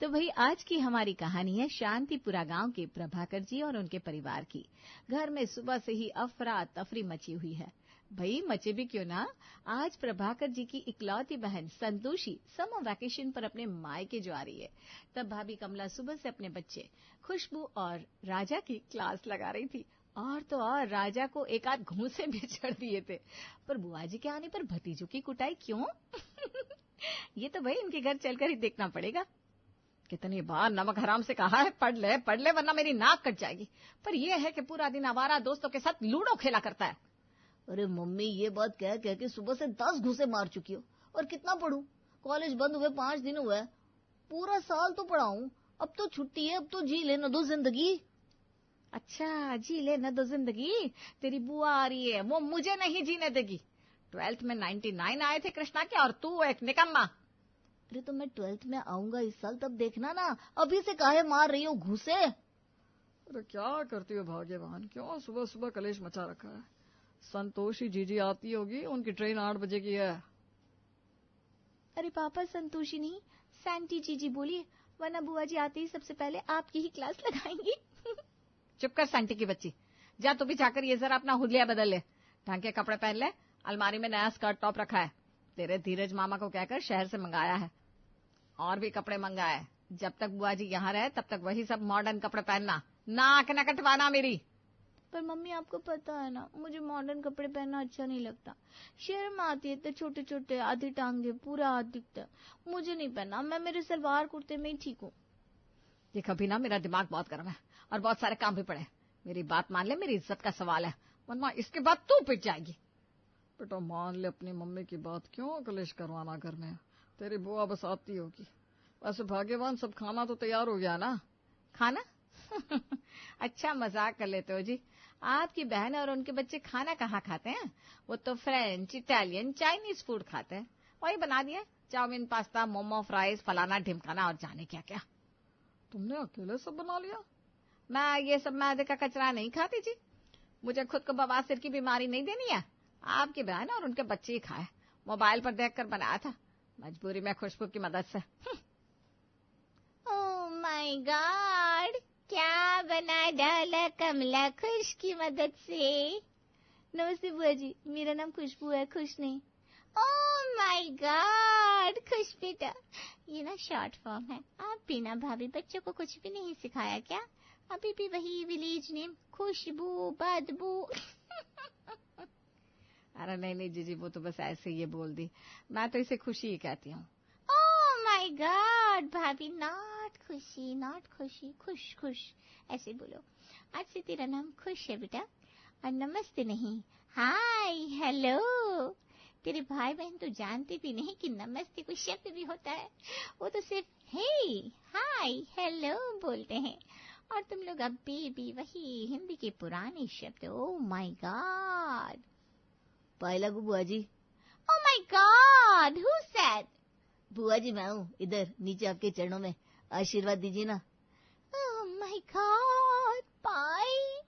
तो भाई आज की हमारी कहानी है शांतिपुरा गांव के प्रभाकर जी और उनके परिवार की। घर में सुबह से ही अफरा तफरी मची हुई है। भाई मचे भी क्यों ना, आज प्रभाकर जी की इकलौती बहन संतोषी समर वैकेशन पर अपने मायके जो आ रही है। तब भाभी कमला सुबह से अपने बच्चे खुशबू और राजा की क्लास लगा रही थी। और तो और राजा को एक आध घूंसे भी चढ़ दिए थे। पर बुआ जी के आने पर भतीजों की कुटाई क्यों? ये तो भाई इनके घर चलकर ही देखना पड़ेगा। कितनी बार नमक हराम से कहा है पढ़ ले वरना मेरी नाक कट जाएगी, पर यह है कि पूरा दिन आवारा दोस्तों के साथ लूडो खेला करता है। अरे मम्मी, ये बात कह कह के सुबह से 10 घूंसे मार चुकी हो। और कितना पढ़ूं? कॉलेज बंद हुए 5 दिन हुए, पूरा साल तो पढ़ा हूं। अब तो छुट्टी है, अब तो जी लेना दो जिंदगी। अच्छा, जी लेना दो जिंदगी? तेरी बुआ आ रही है, वो मुझे नहीं जीने देगी। 12th में 99 आए थे कृष्णा के, और तू एक निकम्मा। अरे तो मैं 12th में आऊंगा इस साल, तब देखना ना। अभी से काहे मार रही हो घूंसे? अरे क्या करती हो भाग्यवान, क्यों सुबह सुबह कलेश मचा रखा है। संतोषी जीजी आती होगी, उनकी ट्रेन 8 बजे की है। अरे पापा, संतोषी नहीं सैंटी जीजी बोलिए, वरना बुआ जी आते ही सबसे पहले आपकी ही क्लास लगाएंगी। चुप कर सैंटी की बच्ची, जा तू भी जाकर ये जरा अपना हुलिया बदल ले, ढंग के कपड़े पहन ले। अलमारी में नया स्कर्ट टॉप रखा है, तेरे धीरज मामा को कहकर शहर से मंगाया है। और भी कपड़े मंगाए, जब तक बुआ जी यहाँ रहे तब तक वही सब मॉडर्न कपड़े पहनना, नाक न कटवाना मेरी। पर मम्मी, आपको पता है ना, मुझे मॉडर्न कपड़े पहनना अच्छा नहीं लगता। शर्म आती है, इतने छोटे छोटे, आधी टांगे, पूरा हाथ दिखता है। मुझे नहीं पहनना, मैं मेरे सलवार कुर्ते में ही ठीक हूँ। देख अभी ना मेरा दिमाग बहुत गर्म है और बहुत सारे काम भी पड़े। मेरी बात मान ले, मेरी इज्जत का सवाल है, वरना इसके बाद तू पिट जाएगी। बेटा मान ले अपनी मम्मी की बात, क्यों कलेश करवाना घर में। तेरी बुआ बस आती होगी। वैसे भाग्यवान, सब खाना तो तैयार हो गया ना? खाना? अच्छा मजाक कर लेते हो जी। आपकी बहन और उनके बच्चे खाना कहाँ खाते हैं, वो तो फ्रेंच, इटालियन, चाइनीज फूड खाते हैं। वही बना दिया, चाउमीन, पास्ता, मोमो, फ्राइज, फलाना ढिमकाना और जाने क्या क्या। तुमने अकेले सब बना लिया? मैं ये सब मैदे का कचरा नहीं खाती जी, मुझे खुद को बवासीर की बीमारी नहीं देनी है। आपकी बहन और उनके बच्चे ही खाए, मोबाइल पर देखकर बनाया था, मजबूरी में खुशबू की मदद से। ओह माय गॉड, क्या बना डाला कमला खुश की मदद से। नमस्ते बुआ जी, मेरा नाम खुशबू है, खुश नहीं। ओह माय गॉड, खुश बेटा, ये ना शॉर्ट फॉर्म है। आप बिना भाभी बच्चों को कुछ भी नहीं सिखाया क्या? अभी भी वही विलेज नेम, खुशबू, बदबू। अरे नहीं जीजी, वो तो बस ऐसे ये बोल दी, मैं तो इसे खुशी ही कहती हूँ। ओह माय गॉड भाभी, नॉट खुशी, नॉट खुशी, खुश खुश ऐसे बोलो। आज से तेरा नाम खुश है बेटा, और नमस्ते नहीं, हाय हेलो। तेरे भाई बहन तो जानते भी नहीं कि नमस्ते कोई शब्द भी होता है, वो तो सिर्फ हे, हाय, हेलो बोलते हैं। और तुम लोग अब भी वही हिंदी के पुराने शब्द। Oh my god. पाए लागू बुआ जी। Oh my god, who said? बुआ जी मैं हूँ, इधर नीचे आपके चरणों में, आशीर्वाद दीजिए ना। ओह माय गॉड, पाई,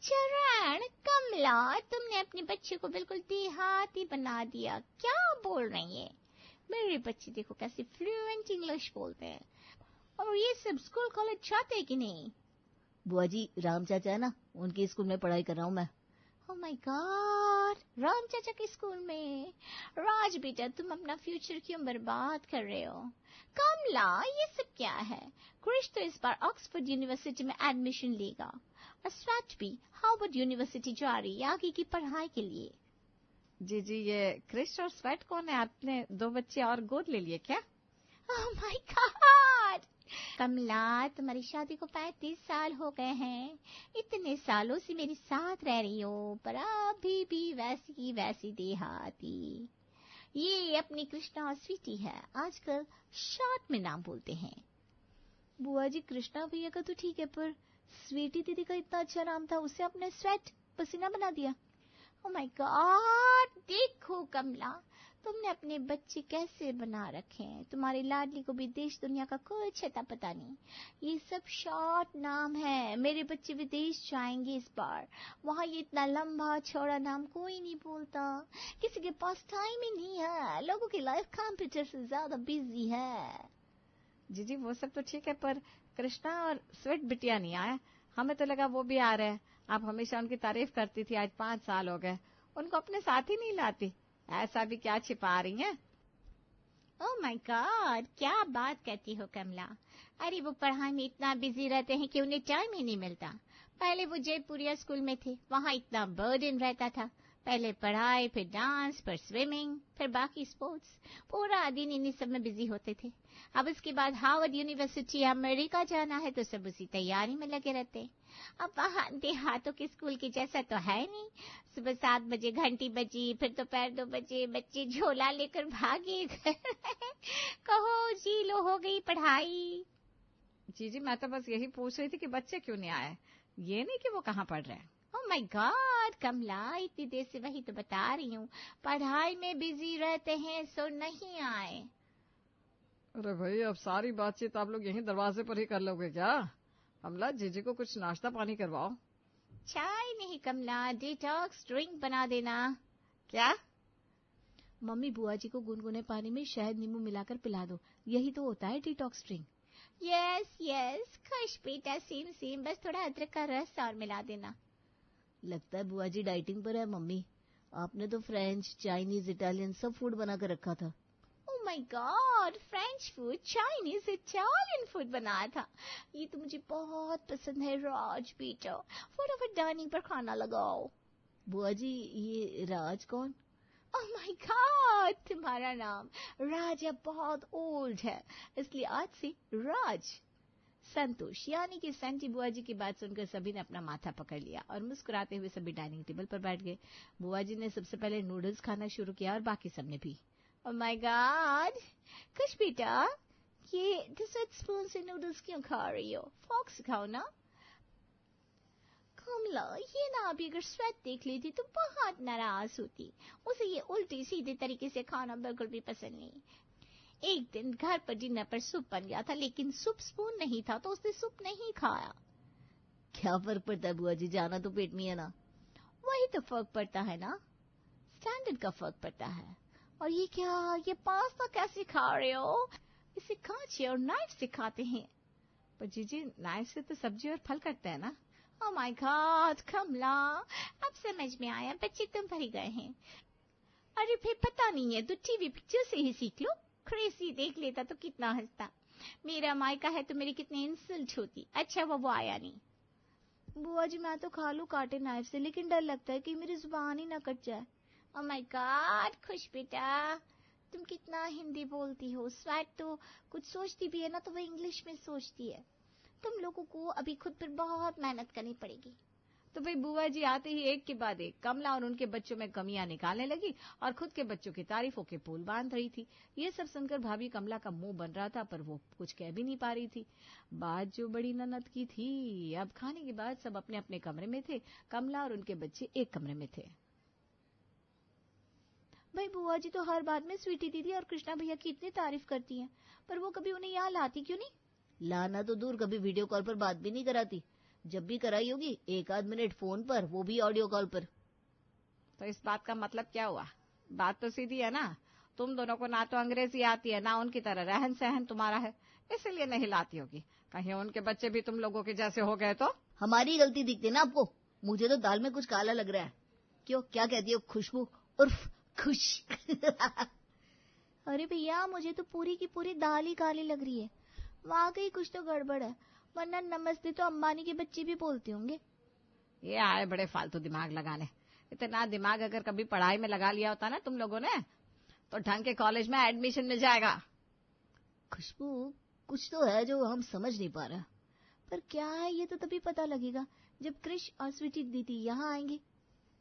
चरण, कमला, तुमने अपने बच्चे को बिल्कुल देहाती बना दिया। क्या बोल रही है? मेरे बच्चे देखो कैसे फ्लुएंट इंग्लिश बोलते हैं। और ये सब स्कूल कॉलेज चाहते हैं कि नहीं? बुआ जी राम चाचा है ना, उनके स्कूल में पढ़ाई कर रहा हूँ मैं। ओह माय गॉड, राम चाचा के स्कूल में? राज बेटा, तुम अपना फ्यूचर क्यों बर्बाद कर रहे हो? कमला, ये सब क्या है? क्रिश तो इस बार ऑक्सफोर्ड यूनिवर्सिटी में एडमिशन लेगा, और स्वैट भी हार्वर्ड यूनिवर्सिटी जा रही है आगे की पढ़ाई के लिए। जी ये क्रिश और स्वेट कौन है? आपने 2 बच्चे और गोद ले लिए क्या? ओह माय गॉड, कमला, तुम्हारी शादी को 35 साल हो गए हैं। इतने सालों से मेरे साथ रह रही हो, पर अभी भी वैसी की वैसी देहाती। ये अपनी कृष्णा और स्वीटी है, आजकल शॉर्ट में नाम बोलते हैं। बुआ जी कृष्णा भैया का तो ठीक है, पर स्वीटी दीदी का इतना अच्छा नाम था, उसे आपने स्वेट पसीना बना दिया। ओह माय गॉड, देखो कमला, तुमने अपने बच्चे कैसे बना रखे हैं। तुम्हारी लाडली को भी देश दुनिया का कुछ अता पता नहीं। ये सब शॉर्ट नाम है। मेरे बच्चे विदेश जाएंगे इस बार, वहाँ ये इतना लंबा चौड़ा नाम कोई नहीं बोलता, किसी के पास टाइम ही नहीं है। लोगों की लाइफ कंप्यूटर से ज्यादा बिजी है। जी वो सब तो ठीक है, पर कृष्णा और स्वीट बिटिया नहीं आया। हमें तो लगा वो भी आ रहे हैं। आप हमेशा उनकी तारीफ करती थी, आज 5 साल हो गए, उनको अपने साथ ही नहीं लाती। ऐसा भी क्या छिपा रही हैं? ओह माय गॉड, क्या बात कहती हो कमला। अरे वो पढ़ाई में इतना बिजी रहते हैं कि उन्हें टाइम ही नहीं मिलता। पहले वो जयपुरिया स्कूल में थे, वहाँ इतना बर्डन रहता था। पहले पढ़ाई, फिर डांस, फिर स्विमिंग, फिर बाकी स्पोर्ट्स। पूरा दिन इन्हीं सब में बिजी होते थे। अब उसके बाद हार्वर्ड यूनिवर्सिटी अमेरिका जाना है तो सब उसी तैयारी में लगे रहते हैं। अब वहाँ देहातों के स्कूल की जैसा तो है नहीं। सुबह 7 बजे घंटी बजी, फिर दोपहर 2 बजे बच्चे झोला लेकर भागे कहो जी लो हो गई पढ़ाई। जी मैं तो बस यही पूछ रही थी कि बच्चे क्यों नहीं आए, ये नहीं कि वो कहाँ पढ़ रहे हैं। ओह माय गॉड कमला, इतनी देर से वही तो बता रही हूँ, पढ़ाई में बिजी रहते हैं सो नहीं आए। अरे भाई, अब सारी बातचीत आप लोग यहीं दरवाजे पर ही कर लोगे क्या? कमला, जीजी को कुछ नाश्ता पानी करवाओ। चाय नहीं कमला, डिटॉक्स ड्रिंक बना देना। क्या? मम्मी, बुआ जी को गुनगुने पानी में शहद नींबू मिलाकर पिला दो, यही तो होता है डिटॉक्स ड्रिंक। यस खुश बेटा, सेम सेम, बस थोड़ा अदरक का रस और मिला देना। लगता है बुआ जी डाइटिंग पर है मम्मी। आपने तो फ्रेंच, चाइनीज, इटालियन सब फूड बना कर रखा था। ओह my God, French food, Chinese, Italian food बनाया था। ये तो मुझे बहुत पसंद है राज बेटा, फटाफट डाइनिंग पर खाना लगाओ। बुआ जी, ये राज कौन? ओह माय गॉड, तुम्हारा नाम राज अब बहुत ओल्ड है, इसलिए आज से राज। संतोष यानी कि सेंटी बुआ जी की बात सुनकर सभी ने अपना माथा पकड़ लिया और मुस्कुराते हुए सभी डाइनिंग टेबल पर बैठ गए। बुआ जी ने सबसे पहले नूडल्स खाना शुरू किया और बाकी सबने भी। ओह माय गॉड, खुश बेटा, ये डिजर्ट स्पून से नूडल्स क्यों खा रही हो? फोर्क से खाओ ना। कमला, ये ना अभी अगर स्वेट देख लेती तो बहुत नाराज होती। उसे ये उल्टी सीधे तरीके से खाना बिल्कुल भी पसंद नहीं। एक दिन घर पर डिनर पर सूप बन गया था, लेकिन सूप स्पून नहीं था तो उसने सूप नहीं खाया। क्या फर्क पड़ता है बुआ जी, जाना तो पेट में है ना। वही तो फर्क पड़ता है ना, स्टैंडर्ड का फर्क पड़ता है। और ये क्या, ये पास्ता कैसे खा रहे हो? इसे कांचे और नाइफ से खाते हैं। पर जीजी, नाइफ से तो सब्जी और फल कटते हैं ना। ओह माय गॉड कमला, अब समझ में आया, बच्चे तुम पर ही गए हैं। अरे फिर पता नहीं है तो टीवी पिक्चर से ही सीख लो। क्रेजी देख लेता तो कितना हंसता। मेरा मायका है तो मेरी कितनी इंसल्ट होती। अच्छा वो आया नहीं। बुआ जी, मैं तो खा लूं कांटे नाइफ से, लेकिन डर लगता है कि मेरी जुबान ही ना कट जाए। ओह माय गॉड खुश बेटा, तुम कितना हिंदी बोलती हो। स्वैट तो कुछ सोचती भी है ना तो वो इंग्लिश में सोचती है। तुम लोगों को अभी खुद पर बहुत मेहनत करनी पड़ेगी। तो भाई बुआ जी आते ही एक के बाद एक कमला और उनके बच्चों में कमियां निकालने लगी और खुद के बच्चों की तारीफों के पुल बांध रही थी। ये सब सुनकर भाभी कमला का मुंह बन रहा था, पर वो कुछ कह भी नहीं पा रही थी। बात जो बड़ी ननद की थी। अब खाने के बाद सब अपने अपने कमरे में थे। कमला और उनके बच्चे एक कमरे में थे। भाई बुआ जी तो हर बात में स्वीटी दीदी और कृष्णा भैया की इतनी तारीफ करती हैं, पर वो कभी उन्हें यहाँ लाती क्यों नहीं? लाना तो दूर, कभी वीडियो कॉल पर बात भी नहीं कराती। जब भी कराई होगी 1 आध मिनट फोन पर, वो भी ऑडियो कॉल पर। तो इस बात का मतलब क्या हुआ? बात तो सीधी है ना, तुम दोनों को ना तो अंग्रेजी आती है ना उनकी तरह रहन सहन तुम्हारा है, इसलिए नहीं लाती होगी। कहीं उनके बच्चे भी तुम लोगों के जैसे हो गए तो? हमारी गलती दिखती ना आपको। मुझे तो दाल में कुछ काला लग रहा है। क्यों, क्या कहती हो? खुशबू उर्फ खुश। अरे भैया, मुझे तो पूरी की पूरी दाल ही काली लग रही है। वाकई कुछ तो गड़बड़ है, वरना नमस्ते तो अंबानी के बच्चे भी बोलते होंगे। ये आए बड़े फालतू दिमाग लगाने। इतना दिमाग अगर कभी पढ़ाई में लगा लिया होता ना तुम लोगों ने, तो ढंग के कॉलेज में एडमिशन मिल जाएगा। खुशबू, कुछ तो है जो हम समझ नहीं पा रहे, पर क्या है ये तो तभी पता लगेगा जब क्रिश और स्वीटी दीदी यहाँ आएंगे।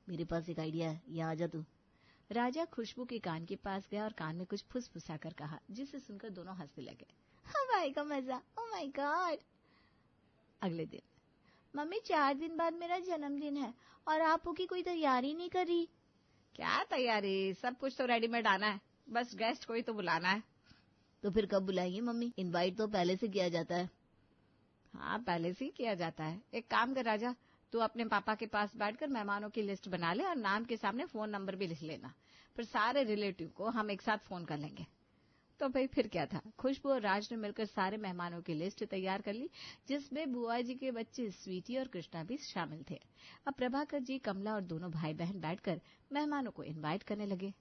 मेरे पास एक आइडिया है, यहाँ आ जा तू। राजा खुशबू के कान के पास गया और कान में कुछ फुसफुसा कर कहा, जिसे सुनकर दोनों हंसने लगे। हवाई का मजा। ओह माय गॉड। अगले दिन, मम्मी 4 दिन बाद मेरा जन्मदिन है और आप की कोई तैयारी नहीं कर रही? क्या तैयारी, सब कुछ तो रेडीमेड आना है, बस गेस्ट कोई तो बुलाना है। तो फिर कब बुलाएंगे मम्मी? इनवाइट तो पहले से किया जाता है। हाँ, पहले से ही किया जाता है। एक काम कर राजा, तू अपने पापा के पास बैठकर मेहमानों की लिस्ट बना ले और नाम के सामने फोन नंबर भी लिख लेना। फिर सारे रिलेटिव को हम एक साथ फोन कर लेंगे। तो भाई फिर क्या था, खुशबू और राज ने मिलकर सारे मेहमानों की लिस्ट तैयार कर ली, जिसमें बुआ जी के बच्चे स्वीटी और कृष्णा भी शामिल थे। अब प्रभाकर जी, कमला और दोनों भाई बहन बैठकर मेहमानों को इनवाइट करने लगे।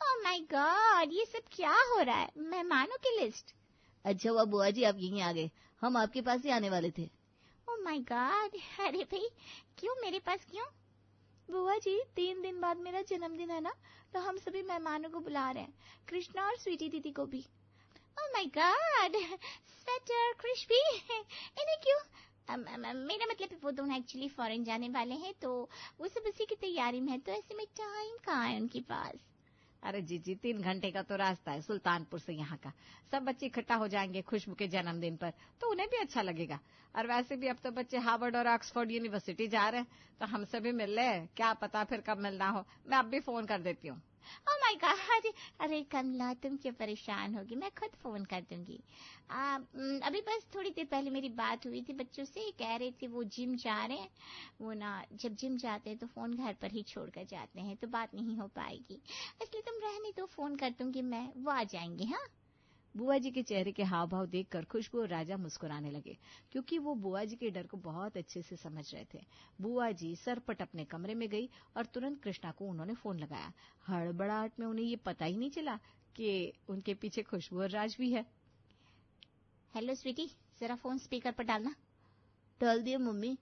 ओह माय गॉड, ये सब क्या हो रहा है? मेहमानों की लिस्ट? अच्छा हुआ बुआ जी आप यहीं आ गए, हम आपके पास ही आने वाले थे। ओह माय गॉड, अरे भाई क्यों मेरे पास क्यों? बुआ जी 3 दिन बाद मेरा जन्मदिन है ना, तो हम सभी मेहमानों को बुला रहे हैं, कृष्णा और स्वीटी दीदी को भी। ओह माय गॉड, स्वेटर, क्रिस्पी, इन्हें क्यों? मेरा मतलब वो दोनों एक्चुअली फॉरेन जाने वाले हैं, तो वो सब उसी की तैयारी में है, तो ऐसे में टाइम कहाँ है उनके पास? अरे जी 3 घंटे का तो रास्ता है सुल्तानपुर से यहाँ का। सब बच्चे इकट्ठा हो जाएंगे खुशबू के जन्मदिन पर, तो उन्हें भी अच्छा लगेगा। और वैसे भी अब तो बच्चे हार्वर्ड और ऑक्सफोर्ड यूनिवर्सिटी जा रहे हैं, तो हम सभी मिल ले, क्या पता फिर कब मिलना हो। मैं अब भी फोन कर देती हूँ। ओह माय गॉड, अरे कमला तुम क्यों परेशान होगी, मैं खुद फोन कर दूंगी। अभी बस थोड़ी देर पहले मेरी बात हुई थी बच्चों से, कह रहे थे वो जिम जा रहे हैं। वो ना जब जिम जाते हैं तो फोन घर पर ही छोड़ कर जाते हैं, तो बात नहीं हो पाएगी, इसलिए तुम रहने दो, फोन कर दूंगी मैं, वो आ जाएंगे। हाँ, बुआ जी के चेहरे के हाव भाव देखकर खुशबू और राजा मुस्कुराने लगे, क्योंकि वो बुआ जी के डर को बहुत अच्छे से समझ रहे थे। बुआ जी सरपट अपने कमरे में गई और तुरंत कृष्णा को उन्होंने फोन लगाया। हड़बड़ाहट में उन्हें ये पता ही नहीं चला कि उनके पीछे खुशबू और राज भी है। हेलो स्वीटी, जरा फोन स्पीकर पर डालना। डाल दिया मम्मी।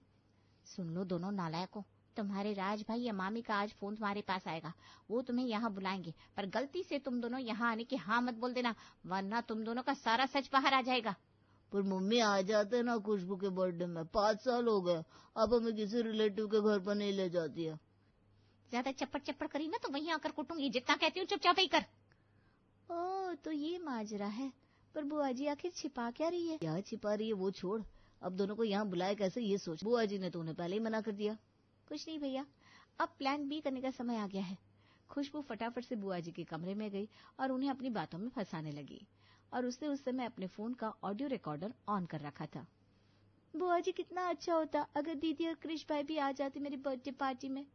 सुन लो दोनों नालायकों, तुम्हारे राज भाई या मामी का आज फोन तुम्हारे पास आएगा, वो तुम्हें यहाँ बुलाएंगे, पर गलती से तुम दोनों यहाँ आने की हाँ मत बोल देना, वरना तुम दोनों का सारा सच बाहर आ जाएगा। पर मम्मी आ जाते ना खुशबू के बर्थडे में, 5 साल हो गए, अब हमें किसी रिलेटिव के घर पर नहीं ले जाती है। ज्यादा चप्पड़ चप्पड़ करी ना तो वहीं आकर कुटूंगी, जितना कहती हूँ चुपचाप ही कर। ओह तो ये माजरा है, पर बुआ जी आखिर छिपा क्या रही है? क्या छिपा रही है वो छोड़, अब दोनों को यहाँ बुलाए कैसे ये सोच। बुआ जी ने तो उन्हें पहले ही मना कर दिया। कुछ नहीं भैया, अब प्लान बी करने का समय आ गया है। खुशबू फटाफट से बुआ जी के कमरे में गई और उन्हें अपनी बातों में फंसाने लगी, और उसने उस समय अपने फोन का ऑडियो रिकॉर्डर ऑन कर रखा था। बुआ जी कितना अच्छा होता अगर दीदी और कृष भाई भी आ जाते मेरी बर्थडे पार्टी में।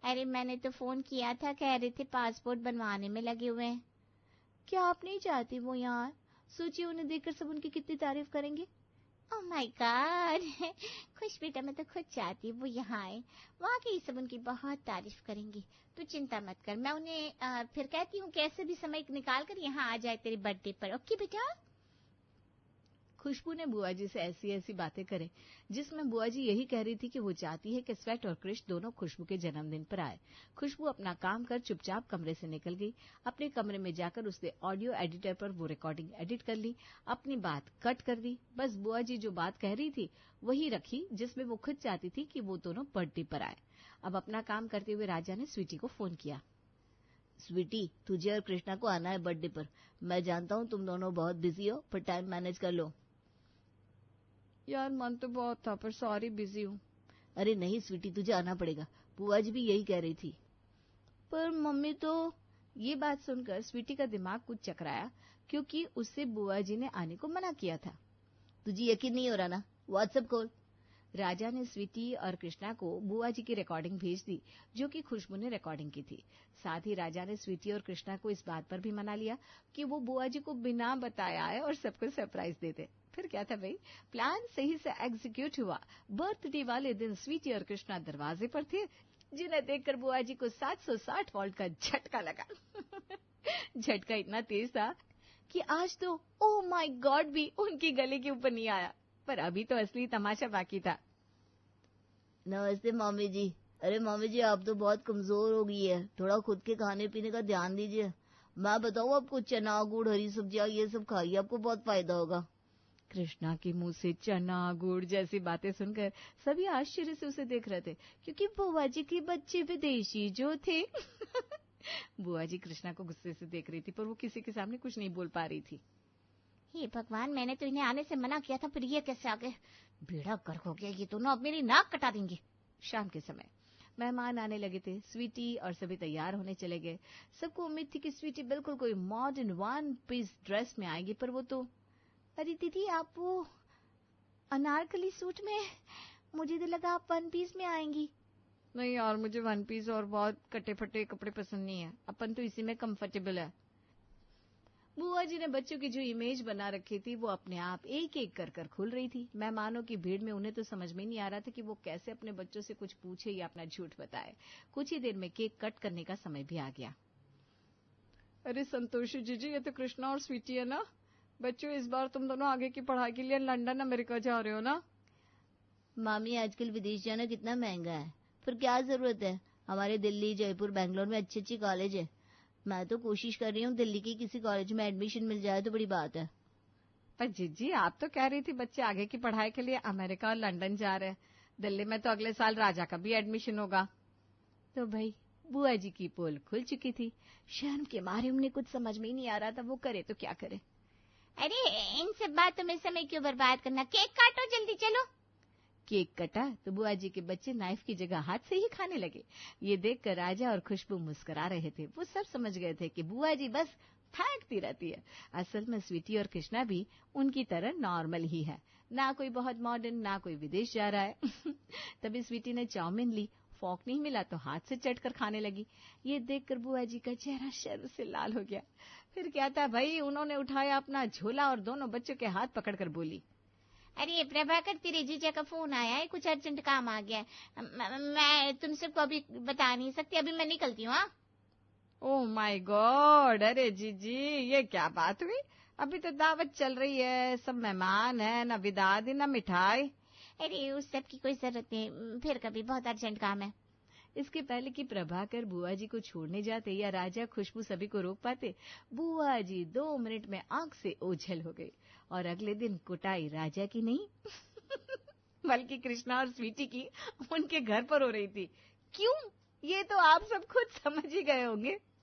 अरे मैंने तो फोन किया था, कह रहे थे पासपोर्ट बनवाने में लगे हुए हैं। क्या आप नहीं चाहती वो यहाँ? सोचिए उन्हें देखकर सब उनकी कितनी तारीफ करेंगे। ओह माय गॉड, खुश बेटा, मैं तो खुद चाहती हूँ वो यहाँ आए, वहाँ के सब उनकी बहुत तारीफ करेंगी, तू चिंता मत कर, मैं उन्हें फिर कहती हूँ कैसे भी समय निकाल कर यहाँ आ जाए तेरे बर्थडे पर। ओके बेटा। खुशबू ने बुआ जी से ऐसी ऐसी बातें करे, जिसमें बुआ जी यही कह रही थी कि वो चाहती है कि स्वेट और कृष दोनों खुशबू के जन्मदिन पर आए। खुशबू अपना काम कर चुपचाप कमरे से निकल गई। अपने कमरे में जाकर उसने ऑडियो एडिटर पर वो रिकॉर्डिंग एडिट कर ली, अपनी बात कट कर दी। बस बुआ जी जो बात कह रही थी वही रखी, जिसमें वो खुद चाहती थी कि वो दोनों बर्थडे पर आए। अब अपना काम करते हुए राजा ने स्वीटी को फोन किया। स्वीटी, तुझे और कृष्णा को आना है बर्थडे पर। मैं जानता हूँ तुम दोनों बहुत बिजी हो, पर टाइम मैनेज कर लो। यार मन तो बहुत था, पर सॉरी बिजी हूँ। अरे नहीं स्वीटी, तुझे आना पड़ेगा, बुआ जी भी यही कह रही थी। पर मम्मी तो। ये बात सुनकर स्वीटी का दिमाग कुछ चकराया, क्योंकि उससे बुआ जी ने आने को मना किया था। तुझे यकीन नहीं हो रहा ना? व्हाट्सएप खोल। राजा ने स्वीटी और कृष्णा को बुआ जी की रिकॉर्डिंग भेज दी, जो कि खुशबू ने रिकॉर्डिंग की थी। साथ ही राजा ने स्वीटी और कृष्णा को इस बात पर भी मना लिया कि वो बुआ जी को बिना बताए आए और सबको सरप्राइज देते। फिर क्या था भाई, प्लान सही से एग्जीक्यूट हुआ। बर्थडे वाले दिन स्वीटी और कृष्णा दरवाजे पर थे, जिन्हें देखकर बुआ जी को 760 वोल्ट का झटका लगा। झटका इतना तेज था कि आज तो ओह माय गॉड भी उनकी गले के ऊपर नहीं आया, पर अभी तो असली तमाशा बाकी था। नमस्ते मामी जी। अरे मामी जी, आप तो बहुत कमजोर हो गई है, थोड़ा खुद के खाने पीने का ध्यान दीजिए। मैं बताऊं आपको, चना गुड़ हरी सब्जियां ये सब खाइए, आपको बहुत फायदा होगा। कृष्णा के मुंह से चना गुड़ जैसी बातें सुनकर सभी आश्चर्य से उसे देख रहे थे, क्योंकि बुआ जी के बच्चे विदेशी जो थे। बुआ जी कृष्णा को गुस्से से देख रही थी, पर वो किसी के सामने कुछ नहीं बोल पा रही थी। हे भगवान, मैंने तो इन्हें आने से मना किया था, फिर ये कैसे आ गए? बेड़ा गर्क हो गया, ये दोनों अब मेरी नाक कटा देंगे। शाम के समय मेहमान आने लगे थे। स्वीटी और सभी तैयार होने चले गए। सबको उम्मीद थी कि स्वीटी बिल्कुल कोई मॉडर्न वन पीस ड्रेस में आएगी, पर वो तो। अरे दीदी, आप वो अनारकली सूट में, मुझे तो लगा आप वन पीस में आएंगी। नहीं यार, मुझे वन पीस और बहुत कटे फटे कपड़े पसंद नहीं है, अपन तो इसी में कंफर्टेबल है। बुआ जी ने बच्चों की जो इमेज बना रखी थी वो अपने आप एक एक कर कर खुल रही थी। मेहमानों की भीड़ में उन्हें तो समझ में नहीं आ रहा था कि वो कैसे अपने बच्चों से कुछ पूछे या अपना झूठ बताए। कुछ ही देर में केक कट करने का समय भी आ गया। अरे संतोषी जीजी, ये तो कृष्णा और स्वीटी है ना? बच्चों, इस बार तुम दोनों आगे की पढ़ाई के लिए लंदन अमेरिका जा रहे हो ना? मामी, आजकल विदेश जाना कितना महंगा है, फिर क्या जरूरत है? हमारे दिल्ली, जयपुर, बैंगलोर में अच्छी अच्छी कॉलेज है। मैं तो कोशिश कर रही हूँ दिल्ली की किसी कॉलेज में एडमिशन मिल जाए तो बड़ी बात है। पर जीजी, आप तो कह रही थी बच्चे आगे की पढ़ाई के लिए अमेरिका और लंदन जा रहे हैं। दिल्ली में तो अगले साल राजा का भी एडमिशन होगा। तो भाई बुआ जी की पोल खुल चुकी थी। शर्म के मारे उन्हें कुछ समझ में ही नहीं आ रहा था वो करे तो क्या करे। अरे इन सब बातों में समय क्यों बर्बाद करना, केक काटो जल्दी, चलो। केक कटा तो बुआ जी के बच्चे नाइफ की जगह हाथ से ही खाने लगे। ये देखकर राजा और खुशबू मुस्कुरा रहे थे। वो सब समझ गए थे कि बुआ जी बस फेंकती रहती है। असल में स्वीटी और कृष्णा भी उनकी तरह नॉर्मल ही है, ना कोई बहुत मॉडर्न, ना कोई विदेश जा रहा है। तभी स्वीटी ने चाउमीन ली, फॉर्क नहीं मिला तो हाथ से चटकर खाने लगी। ये देखकर बुआ जी का चेहरा शर्म से लाल हो गया। फिर क्या था भाई, उन्होंने उठाया अपना झोला और दोनों बच्चों के हाथ पकड़कर बोली, अरे प्रभाकर, तेरे जीजा का फोन आया है, कुछ अर्जेंट काम आ गया है। मैं तुम सबको अभी बता नहीं सकती, अभी मैं निकलती हूँ। हाँ, ओह माय गॉड, अरे जीजी ये क्या बात हुई? अभी तो दावत चल रही है, सब मेहमान है, न विदादी न मिठाई। अरे उस सब की कोई जरूरत नहीं, फिर कभी, बहुत अर्जेंट काम है। इसके पहले कि प्रभाकर बुआ जी को छोड़ने जाते या राजा खुशबू सभी को रोक पाते, बुआ जी 2 मिनट में आंख से ओझल हो गई। और अगले दिन कुटाई राजा की नहीं बल्कि कृष्णा और स्वीटी की उनके घर पर हो रही थी। क्यों, ये तो आप सब खुद समझ ही गए होंगे।